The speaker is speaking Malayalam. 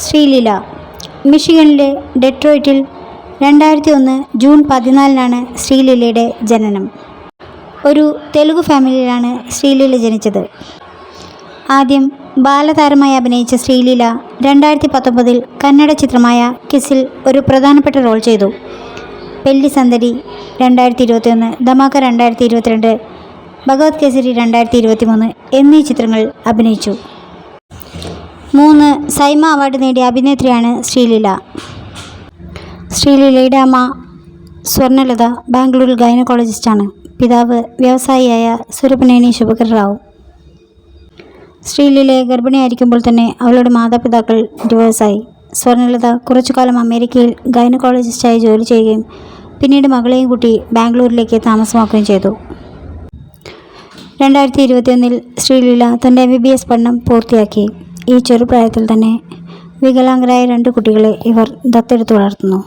ശ്രീലീല. മിഷിഗണിലെ ഡെട്രോയിറ്റിൽ 2001 ജൂൺ 14 ശ്രീലീലയുടെ ജനനം. ഒരു തെലുഗു ഫാമിലിയിലാണ് ശ്രീലീല ജനിച്ചത്. ആദ്യം ബാലതാരമായി അഭിനയിച്ച ശ്രീലീല 2019 കന്നഡ ചിത്രമായ കിസിൽ ഒരു പ്രധാനപ്പെട്ട റോൾ ചെയ്തു. പെല്ലി സന്ദരി 2021, ധമാക 2022, ഭഗവത് കേസരി 2023 എന്നീ ചിത്രങ്ങളിൽ അഭിനയിച്ചു. 3 സൈമ അവാർഡ് നേടിയ അഭിനേത്രിയാണ് ശ്രീലീല. ശ്രീലീലയുടെ അമ്മ സ്വർണലത ബാംഗ്ലൂരിൽ ഗൈനക്കോളജിസ്റ്റാണ്. പിതാവ് വ്യവസായിയായ സുരപനേനി ശുഭകർ റാവു. ശ്രീലീലയെ ഗർഭിണിയായിരിക്കുമ്പോൾ തന്നെ അവളുടെ മാതാപിതാക്കൾ ഡിവോഴ്സായി. സ്വർണലത കുറച്ചുകാലം അമേരിക്കയിൽ ഗൈനക്കോളജിസ്റ്റായി ജോലി ചെയ്യുകയും പിന്നീട് മകളെയും കൂട്ടി ബാംഗ്ലൂരിലേക്ക് താമസമാക്കുകയും ചെയ്തു. 2021 ശ്രീലീല തൻ്റെ MBBS പഠനം പൂർത്തിയാക്കി. ഈ ചെറുപ്രായത്തിൽ തന്നെ വികലാംഗരായ 2 കുട്ടികളെ ഇവർ ദത്തെടുത്ത് വളർത്തുന്നു.